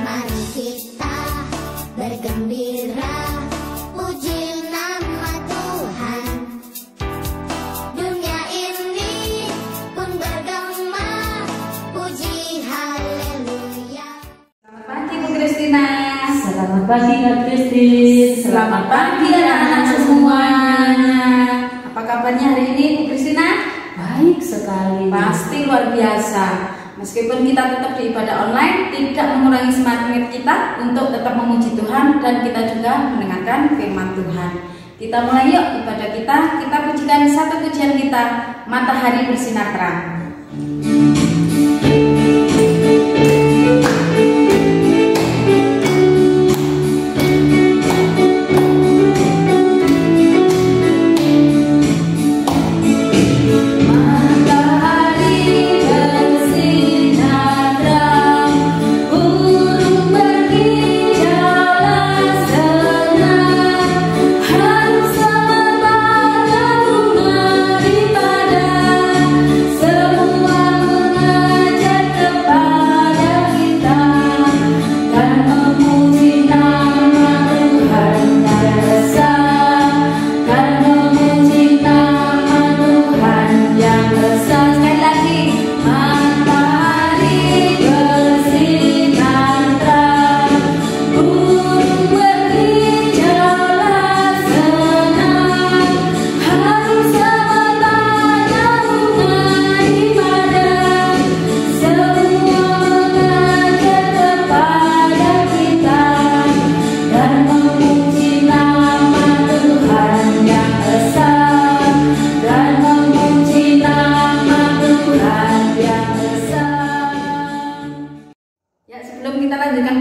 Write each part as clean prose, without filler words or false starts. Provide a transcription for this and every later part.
Mari kita bergembira, puji nama Tuhan. Dunia ini pun bergema, puji haleluya. Selamat pagi Bu Kristina. Selamat pagi Kak Kristi. Selamat pagi anak-anak semuanya. Apa kabarnya hari ini Bu Kristina? Baik sekali. Pasti luar biasa. Meskipun kita tetap di ibadah online, tidak mengurangi semangat kita untuk tetap memuji Tuhan dan kita juga mendengarkan firman Tuhan. Kita mulai yuk ibadah kita. Kita pujikan satu pujian kita, Matahari Bersinar Terang.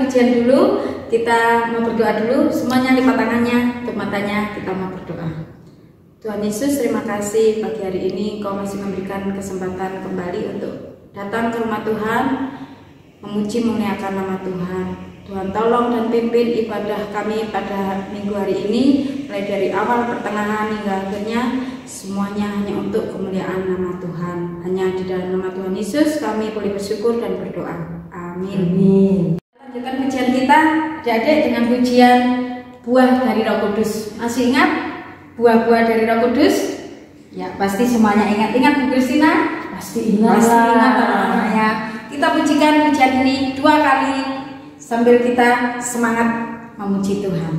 Pujian dulu, kita mau berdoa dulu. Semuanya lipat tangannya, tutup matanya, kita mau berdoa. Tuhan Yesus, terima kasih pagi hari ini Kau masih memberikan kesempatan kembali untuk datang ke rumah Tuhan, memuji memuliakan nama Tuhan. Tuhan tolong dan pimpin ibadah kami pada minggu hari ini, mulai dari awal, pertengahan hingga akhirnya, semuanya hanya untuk kemuliaan nama Tuhan. Hanya di dalam nama Tuhan Yesus kami boleh bersyukur dan berdoa. Amin. Amin. Lanjutkan pujian kita, adik-adik, dengan pujian buah dari Roh Kudus. Masih ingat buah-buah dari Roh Kudus? Ya, pasti semuanya ingat-ingat Bu Kristina? Pasti ingat. Pasti ingat anak-anak ya. Kita pujikan pujian ini 2 kali sambil kita semangat memuji Tuhan.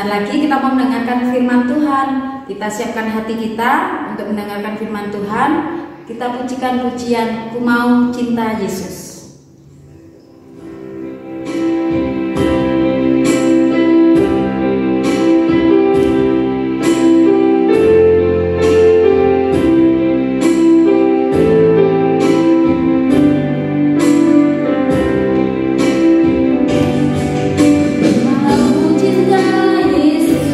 Lagi kita mau mendengarkan firman Tuhan. Kita siapkan hati kita untuk mendengarkan firman Tuhan. Kita pujikan pujian Ku Mau Cinta Yesus. Ku mau cinta Yesus.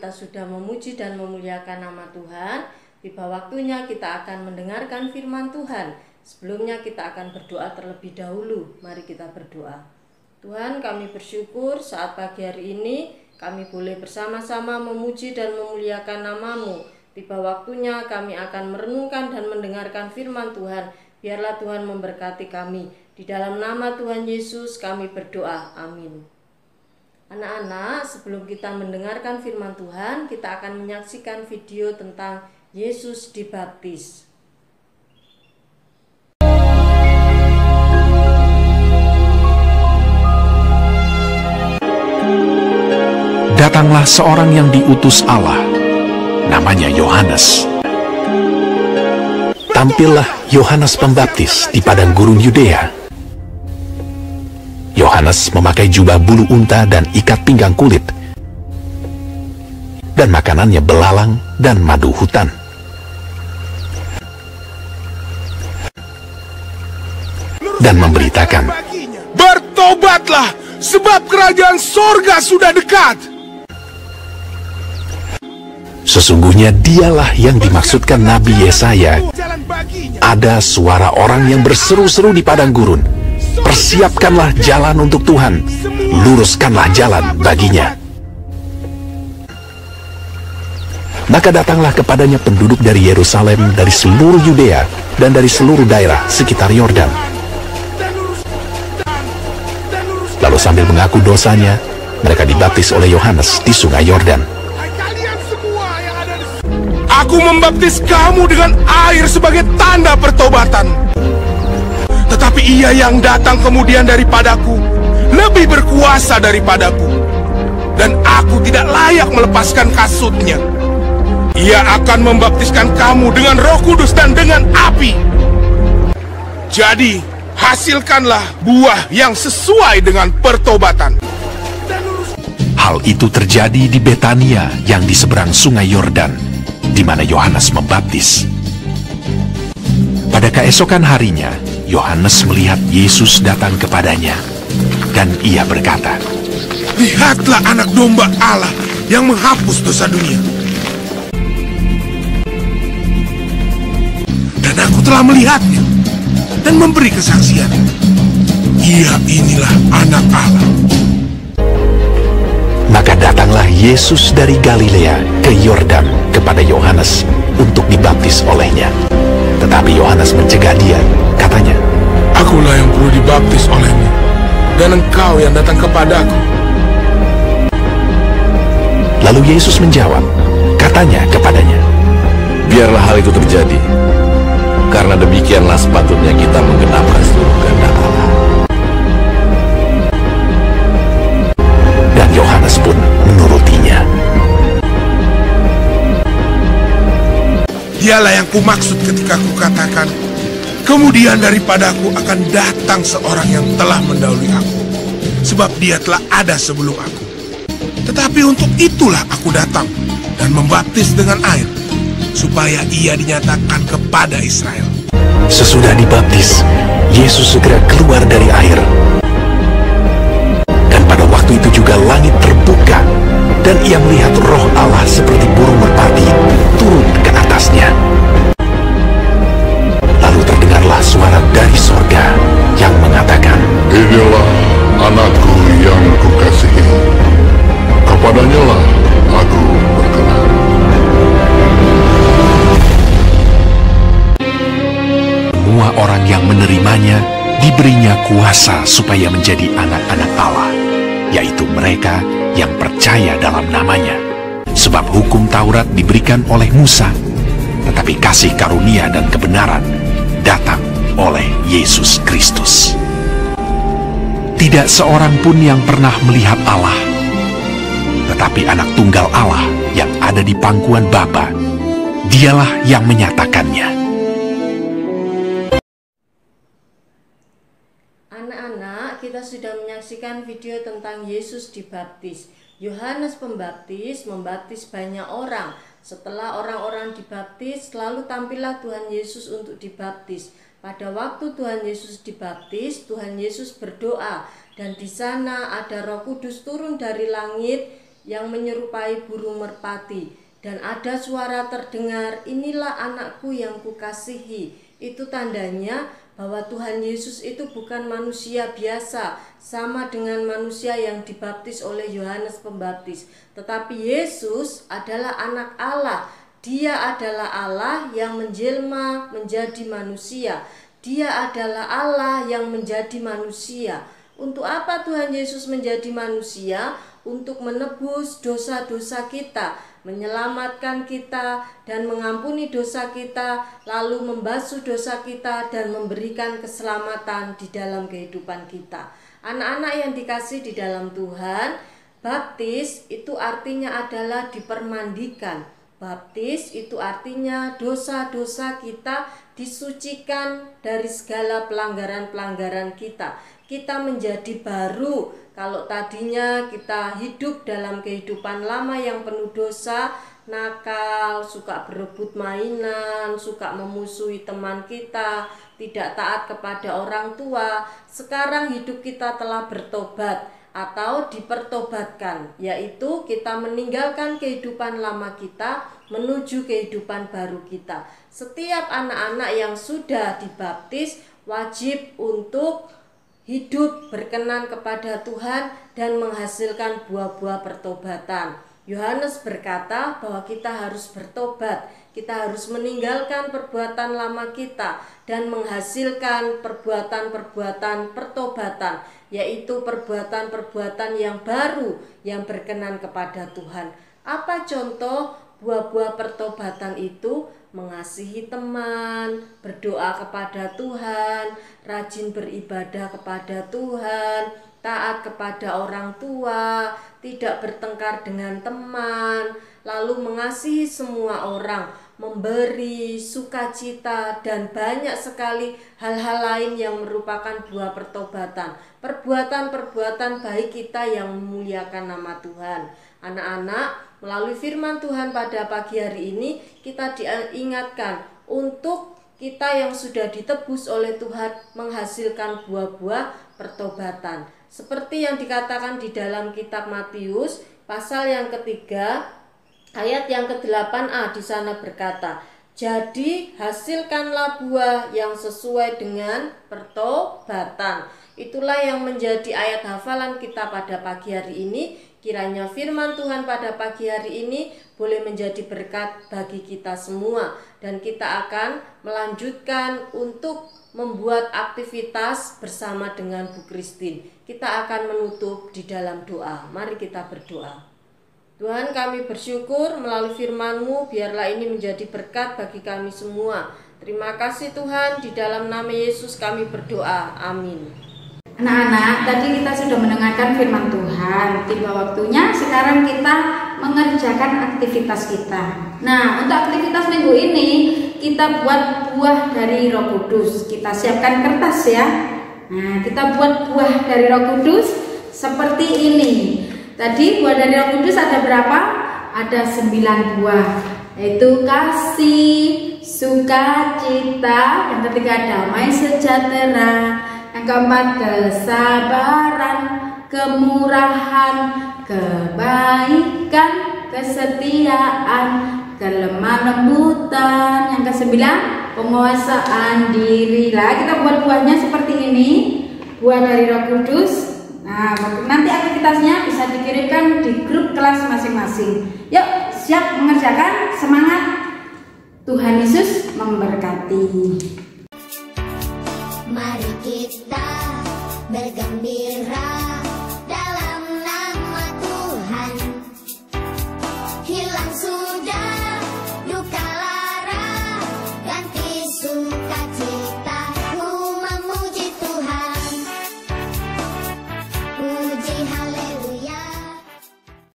kita sudah memuji dan memuliakan nama Tuhan, tiba waktunya kita akan mendengarkan firman Tuhan. Sebelumnya kita akan berdoa terlebih dahulu. Mari kita berdoa. Tuhan, kami bersyukur saat pagi hari ini kami boleh bersama-sama memuji dan memuliakan nama-Mu. Tiba waktunya kami akan merenungkan dan mendengarkan firman Tuhan. Biarlah Tuhan memberkati kami. Di dalam nama Tuhan Yesus kami berdoa. Amin. Anak-anak, sebelum kita mendengarkan firman Tuhan, kita akan menyaksikan video tentang Yesus dibaptis. Datanglah seorang yang diutus Allah, namanya Yohanes. Tampillah Yohanes Pembaptis di padang gurun Yudea. Yohanes memakai jubah bulu unta dan ikat pinggang kulit, dan makanannya belalang dan madu hutan. Dan memberitakan, "Bertobatlah, sebab kerajaan sorga sudah dekat." Sesungguhnya dialah yang dimaksudkan Nabi Yesaya. Ada suara orang yang berseru-seru di padang gurun, "Persiapkanlah jalan untuk Tuhan, luruskanlah jalan baginya." Maka datanglah kepadanya penduduk dari Yerusalem, dari seluruh Yudea, dan dari seluruh daerah sekitar Yordan. Lalu sambil mengaku dosanya, mereka dibaptis oleh Yohanes di sungai Yordan. "Aku membaptis kamu dengan air sebagai tanda pertobatan. Tetapi Ia yang datang kemudian daripadaku lebih berkuasa daripadaku, dan aku tidak layak melepaskan kasutnya. Ia akan membaptiskan kamu dengan Roh Kudus dan dengan api. Jadi, hasilkanlah buah yang sesuai dengan pertobatan." Hal itu terjadi di Betania yang di seberang sungai Yordan, di mana Yohanes membaptis. Pada keesokan harinya, Yohanes melihat Yesus datang kepadanya, dan ia berkata, "Lihatlah anak domba Allah yang menghapus dosa dunia. Dan aku telah melihatnya dan memberi kesaksian. Ia inilah anak Allah." Maka datanglah Yesus dari Galilea ke Yordan kepada Yohanes untuk dibaptis olehnya. Tetapi Yohanes mencegah dia, katanya, "Akulah yang perlu dibaptis olehmu, dan engkau yang datang kepadaku." Lalu Yesus menjawab, katanya kepadanya, "Biarlah hal itu terjadi, karena demikianlah sepatutnya kita menggenapkan seluruh kehendak Allah." Dan Yohanes pun menurutinya. Dialah yang kumaksud ketika kukatakan, "Kemudian daripadaku akan datang seorang yang telah mendahului aku, sebab dia telah ada sebelum aku. Tetapi untuk itulah aku datang dan membaptis dengan air, supaya ia dinyatakan kepada Israel." Sesudah dibaptis, Yesus segera keluar dari air. Dan pada waktu itu juga langit terbuka, dan ia melihat Roh Allah seperti burung merpati turun ke atasnya. Lalu terdengarlah suara dari sorga yang mengatakan, "Inilah anakku yang kukasihi, kepadanya lah aku berkenan." Semua orang yang menerimanya diberinya kuasa supaya menjadi anak-anak Allah, yaitu mereka yang percaya dalam namanya. Sebab hukum Taurat diberikan oleh Musa, tetapi kasih karunia dan kebenaran datang oleh Yesus Kristus. Tidak seorang pun yang pernah melihat Allah, tetapi anak tunggal Allah yang ada di pangkuan Bapa, dialah yang menyatakannya. Anak-anak, kita sudah menyaksikan video tentang Yesus dibaptis. Yohanes Pembaptis membaptis banyak orang. Setelah orang-orang dibaptis, lalu tampillah Tuhan Yesus untuk dibaptis. Pada waktu Tuhan Yesus dibaptis, Tuhan Yesus berdoa, dan di sana ada Roh Kudus turun dari langit yang menyerupai burung merpati. Dan ada suara terdengar, inilah anakku yang kukasihi. Itu tandanya bahwa Tuhan Yesus itu bukan manusia biasa, sama dengan manusia yang dibaptis oleh Yohanes Pembaptis. Tetapi Yesus adalah anak Allah. Dia adalah Allah yang menjelma menjadi manusia. Dia adalah Allah yang menjadi manusia. Untuk apa Tuhan Yesus menjadi manusia? Untuk menebus dosa-dosa kita, menyelamatkan kita dan mengampuni dosa kita, lalu membasuh dosa kita dan memberikan keselamatan di dalam kehidupan kita. Anak-anak yang dikasih di dalam Tuhan, baptis itu artinya adalah dipermandikan. Baptis itu artinya dosa-dosa kita disucikan dari segala pelanggaran-pelanggaran kita. Kita menjadi baru. Kalau tadinya kita hidup dalam kehidupan lama yang penuh dosa, nakal, suka berebut mainan, suka memusuhi teman kita, tidak taat kepada orang tua, sekarang hidup kita telah bertobat atau dipertobatkan, yaitu kita meninggalkan kehidupan lama kita menuju kehidupan baru kita. Setiap anak-anak yang sudah dibaptis wajib untuk hidup berkenan kepada Tuhan dan menghasilkan buah-buah pertobatan. Yohanes berkata bahwa kita harus bertobat, kita harus meninggalkan perbuatan lama kita dan menghasilkan perbuatan-perbuatan pertobatan, yaitu perbuatan-perbuatan yang baru yang berkenan kepada Tuhan. Apa contoh buah-buah pertobatan itu? Mengasihi teman, berdoa kepada Tuhan, rajin beribadah kepada Tuhan, taat kepada orang tua, tidak bertengkar dengan teman, lalu mengasihi semua orang, memberi, sukacita, dan banyak sekali hal-hal lain yang merupakan buah pertobatan. Perbuatan-perbuatan baik kita yang memuliakan nama Tuhan. Anak-anak, melalui firman Tuhan pada pagi hari ini kita diingatkan untuk kita yang sudah ditebus oleh Tuhan menghasilkan buah-buah pertobatan. Seperti yang dikatakan di dalam kitab Matius pasal yang ketiga ayat yang ke-8a, di sana berkata, jadi hasilkanlah buah yang sesuai dengan pertobatan. Itulah yang menjadi ayat hafalan kita pada pagi hari ini. Kiranya firman Tuhan pada pagi hari ini boleh menjadi berkat bagi kita semua. Dan kita akan melanjutkan untuk membuat aktivitas bersama dengan Bu Christine. Kita akan menutup di dalam doa. Mari kita berdoa. Tuhan, kami bersyukur melalui firman-Mu, biarlah ini menjadi berkat bagi kami semua. Terima kasih Tuhan, di dalam nama Yesus kami berdoa. Amin. Anak-anak, tadi kita sudah mendengarkan firman Tuhan. Tiba waktunya sekarang kita mengerjakan aktivitas kita. Nah, untuk aktivitas minggu ini kita buat buah dari Roh Kudus. Kita siapkan kertas ya. Nah, kita buat buah dari Roh Kudus seperti ini. Tadi buah dari Roh Kudus ada berapa? Ada 9 buah. Yaitu kasih, sukacita, yang ketiga damai sejahtera, yang keempat kesabaran, kemurahan, kebaikan, kesetiaan, kelemah lembutan, yang kesembilan penguasaan diri. Lah, kita buat buahnya seperti ini, buah dari Roh Kudus. Nah, nanti aktivitasnya bisa dikirimkan di grup kelas masing-masing. Yuk, siap mengerjakan, semangat. Tuhan Yesus memberkati. Mari kita bergembira.